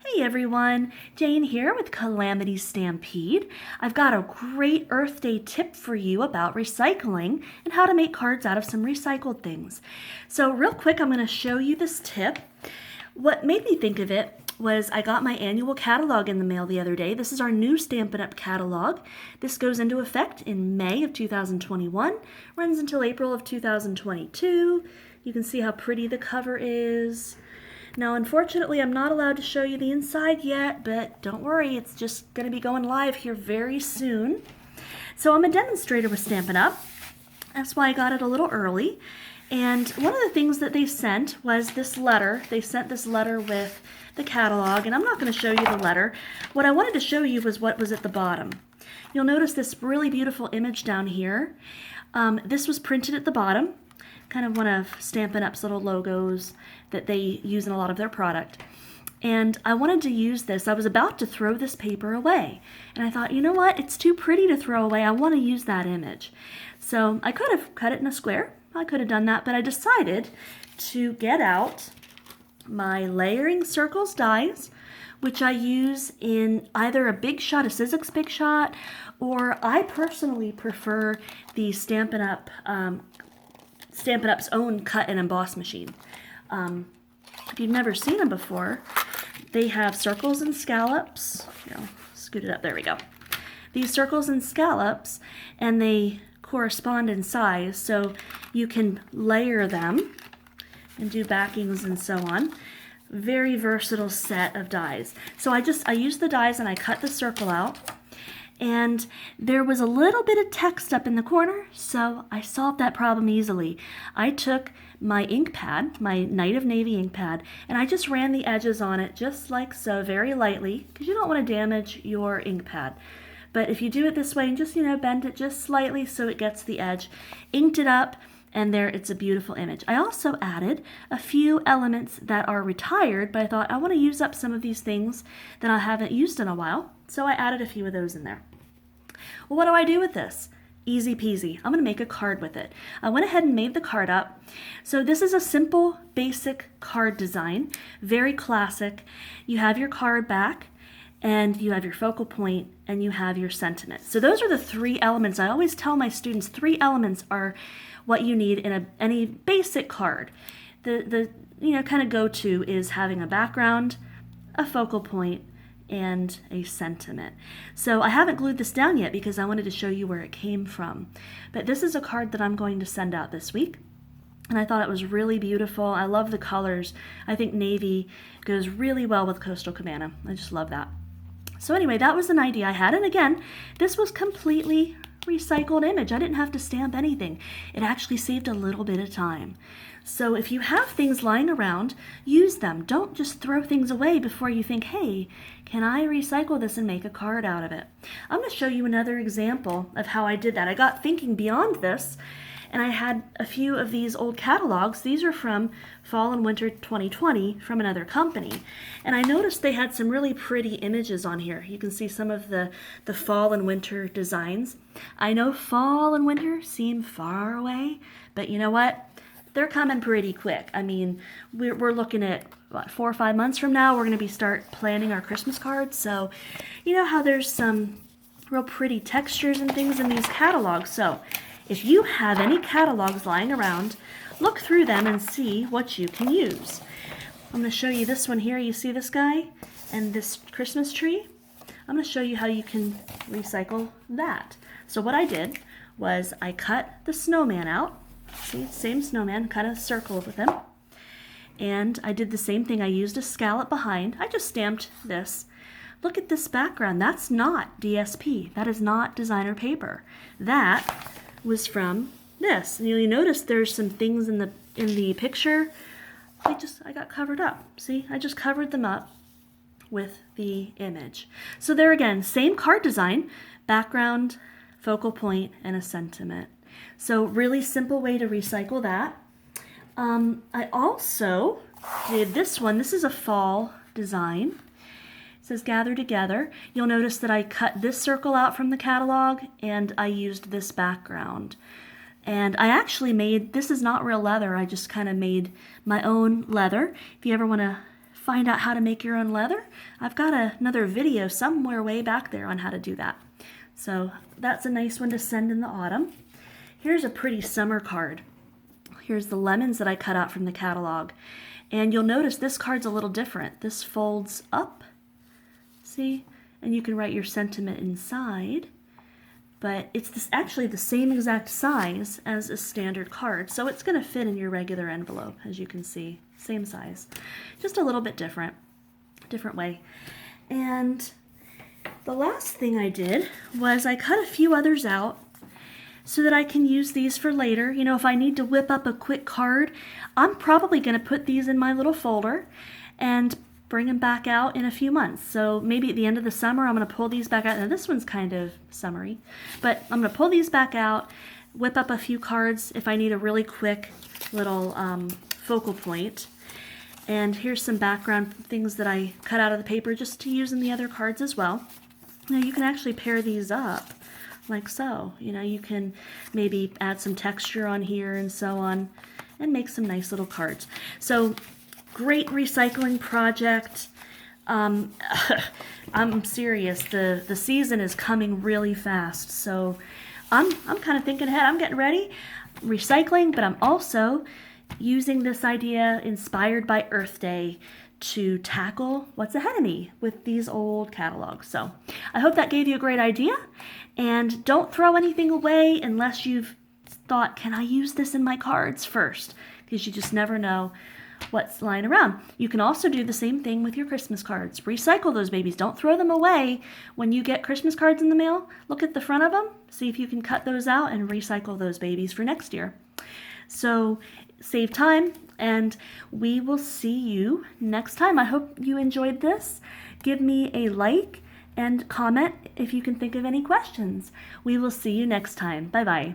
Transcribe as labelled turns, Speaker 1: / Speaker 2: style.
Speaker 1: Hey everyone, Jane here with Calamity Stampede. I've got a great Earth Day tip for you about recycling and how to make cards out of some recycled things. So real quick, I'm going to show you this tip. What made me think of it was I got my annual catalog in the mail the other day. This is our new Stampin' Up! Catalog. This goes into effect in May of 2021, runs until April of 2022. You can see how pretty the cover is. Now, unfortunately, I'm not allowed to show you the inside yet, but don't worry, it's just going to be going live here very soon. So I'm a demonstrator with Stampin' Up! That's why I got it a little early. And one of the things that they sent was this letter. They sent this letter with the catalog, and I'm not going to show you the letter. What I wanted to show you was what was at the bottom. You'll notice this really beautiful image down here. This was printed at the bottom, kind of one of Stampin' Up's little logos that they use in a lot of their product. And I wanted to use this. I was about to throw this paper away. And I thought, you know what? It's too pretty to throw away. I want to use that image. So I could have cut it in a square. I could have done that, but I decided to get out my layering circles dies, which I use in either a Big Shot, a Sizzix Big Shot, or I personally prefer the Stampin' Up's own cut and emboss machine. If you've never seen them before, they have circles and scallops. Here, I'll scoot it up. There we go. These circles and scallops, and they correspond in size, so you can layer them and do backings and so on. Very versatile set of dies. So I used the dies and I cut the circle out. And there was a little bit of text up in the corner, so I solved that problem easily. I took my ink pad, my Night of Navy ink pad, and I just ran the edges on it just like so, very lightly, because you don't want to damage your ink pad. But if you do it this way and just, bend it just slightly so it gets the edge, inked it up, and there it's a beautiful image. I also added a few elements that are retired, but I thought I want to use up some of these things that I haven't used in a while, so I added a few of those in there. Well, what do I do with this? Easy peasy. I'm going to make a card with it. I went ahead and made the card up. So this is a simple, basic card design, very classic. You have your card back, and you have your focal point, and you have your sentiment. So those are the three elements. I always tell my students 3 elements are what you need in any basic card. The kind of go-to is having a background, a focal point, and a sentiment. So I haven't glued this down yet because I wanted to show you where it came from. But this is a card that I'm going to send out this week. And I thought it was really beautiful. I love the colors. I think navy goes really well with Coastal Cabana. I just love that. So anyway, that was an idea I had. And again, this was completely recycled image. I didn't have to stamp anything. It actually saved a little bit of time. So if you have things lying around, use them. Don't just throw things away before you think, hey, can I recycle this and make a card out of it? I'm going to show you another example of how I did that. I got thinking beyond this, and I had a few of these old catalogs. These are from Fall and Winter 2020 from another company. And I noticed they had some really pretty images on here. You can see some of the fall and winter designs. I know fall and winter seem far away, but you know what? They're coming pretty quick. I mean, we're looking at, what, 4 or 5 months from now, we're going to start planning our Christmas cards. So, you know how there's some real pretty textures and things in these catalogs. So, if you have any catalogs lying around, look through them and see what you can use. I'm going to show you this one here. You see this guy and this Christmas tree? I'm going to show you how you can recycle that. So what I did was I cut the snowman out. See, same snowman, cut a circle with him. And I did the same thing. I used a scallop behind. I just stamped this. Look at this background. That's not DSP. That is not designer paper. That was from this. And you notice there's some things in the picture. I got covered up. See, I just covered them up with the image. So there again, same card design, background, focal point, and a sentiment. So really simple way to recycle that. I also did this one. This is a fall design. It says gather together. You'll notice that I cut this circle out from the catalog and I used this background. And I actually made, this is not real leather, I just kind of made my own leather. If you ever want to find out how to make your own leather, I've got another video somewhere way back there on how to do that. So that's a nice one to send in the autumn. Here's a pretty summer card. Here's the lemons that I cut out from the catalog. And you'll notice this card's a little different. This folds up, see? And you can write your sentiment inside. But it's actually the same exact size as a standard card. So it's going to fit in your regular envelope, as you can see. Same size. Just a little bit different way. And the last thing I did was I cut a few others out so that I can use these for later. You know, if I need to whip up a quick card, I'm probably going to put these in my little folder and bring them back out in a few months. So maybe at the end of the summer, I'm going to pull these back out. Now this one's kind of summery, but I'm going to pull these back out, whip up a few cards if I need a really quick little focal point. And here's some background things that I cut out of the paper just to use in the other cards as well. Now you can actually pair these up like so. You know, you can maybe add some texture on here and so on and make some nice little cards. So great recycling project. I'm serious. The season is coming really fast, so I'm kind of thinking ahead. I'm getting ready, recycling, but I'm also using this idea inspired by Earth Day to tackle what's ahead of me with these old catalogs. So I hope that gave you a great idea, and don't throw anything away unless you've thought, can I use this in my cards first? Because you just never know what's lying around. You can also do the same thing with your Christmas cards. Recycle those babies. Don't throw them away. When you get Christmas cards in the mail, look at the front of them, see if you can cut those out and recycle those babies for next year. So save time, and we will see you next time. I hope you enjoyed this. Give me a like and comment if you can think of any questions. We will see you next time. Bye-bye.